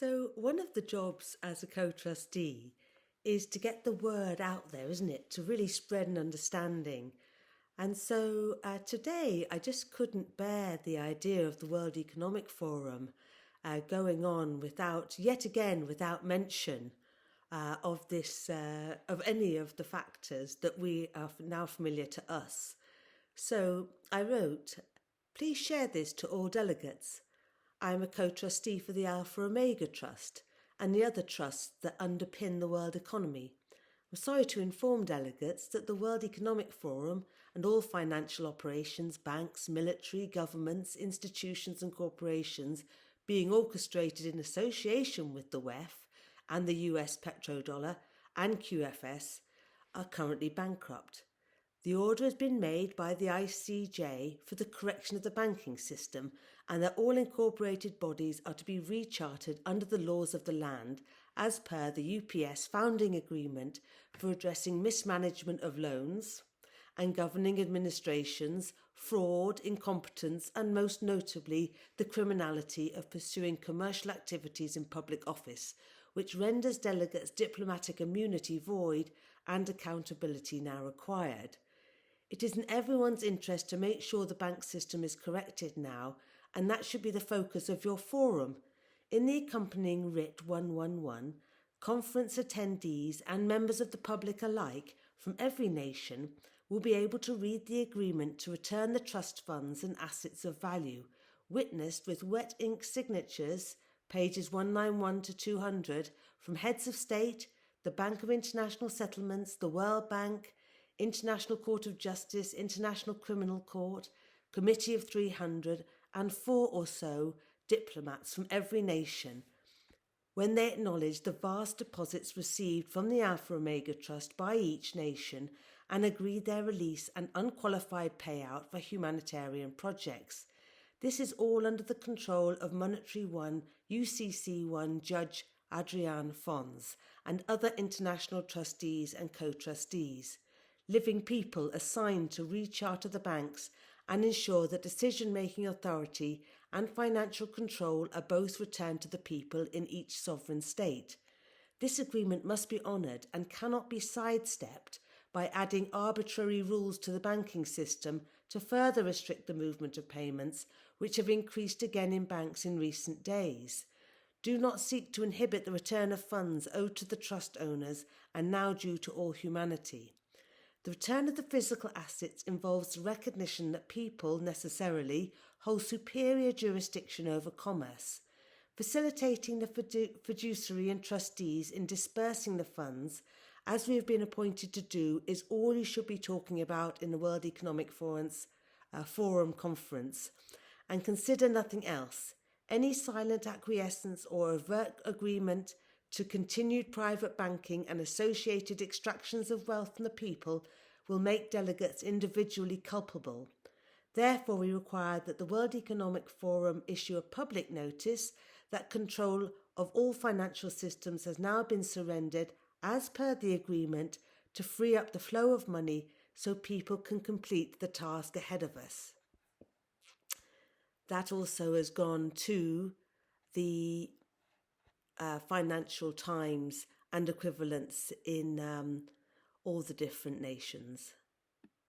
So one of the jobs as a co-trustee is to get the word out there, isn't it? To really spread an understanding. And so today I just couldn't bear the idea of the World Economic Forum going on without mention of any of the factors that we are now familiar to us. So I wrote, please share this to all delegates. I am a co-trustee for the Alpha Omega Trust and the other trusts that underpin the world economy. I'm sorry to inform delegates that the World Economic Forum and all financial operations, banks, military, governments, institutions and corporations being orchestrated in association with the WEF and the US petrodollar and QFS are currently bankrupt. The order has been made by the ICJ for the correction of the banking system and that all incorporated bodies are to be rechartered under the laws of the land as per the UPS founding agreement for addressing mismanagement of loans and governing administrations, fraud, incompetence and most notably the criminality of pursuing commercial activities in public office, which renders delegates' diplomatic immunity void and accountability now required. It is in everyone's interest to make sure the bank system is corrected now, and that should be the focus of your forum. In the accompanying Writ 111, conference attendees and members of the public alike from every nation will be able to read the agreement to return the trust funds and assets of value, witnessed with wet ink signatures, pages 191 to 200, from heads of state, the Bank of International Settlements, the World Bank, International Court of Justice, International Criminal Court, Committee of 300 and 4 or so diplomats from every nation when they acknowledge the vast deposits received from the Alpha Omega Trust by each nation and agree their release and unqualified payout for humanitarian projects. This is all under the control of Monetary One, UCC One Judge Adrian Fons and other international trustees and co-trustees. Living people assigned to recharter the banks and ensure that decision-making authority and financial control are both returned to the people in each sovereign state. This agreement must be honoured and cannot be sidestepped by adding arbitrary rules to the banking system to further restrict the movement of payments, which have increased again in banks in recent days. Do not seek to inhibit the return of funds owed to the trust owners and now due to all humanity. The return of the physical assets involves the recognition that people necessarily hold superior jurisdiction over commerce. Facilitating the fiduciary and trustees in dispersing the funds, as we have been appointed to do, is all you should be talking about in the World Economic Forum conference, and consider nothing else. Any silent acquiescence or overt agreement to continued private banking and associated extractions of wealth from the people will make delegates individually culpable. Therefore, we require that the World Economic Forum issue a public notice that control of all financial systems has now been surrendered as per the agreement to free up the flow of money so people can complete the task ahead of us. That also has gone to the Financial Times and equivalents in all the different nations.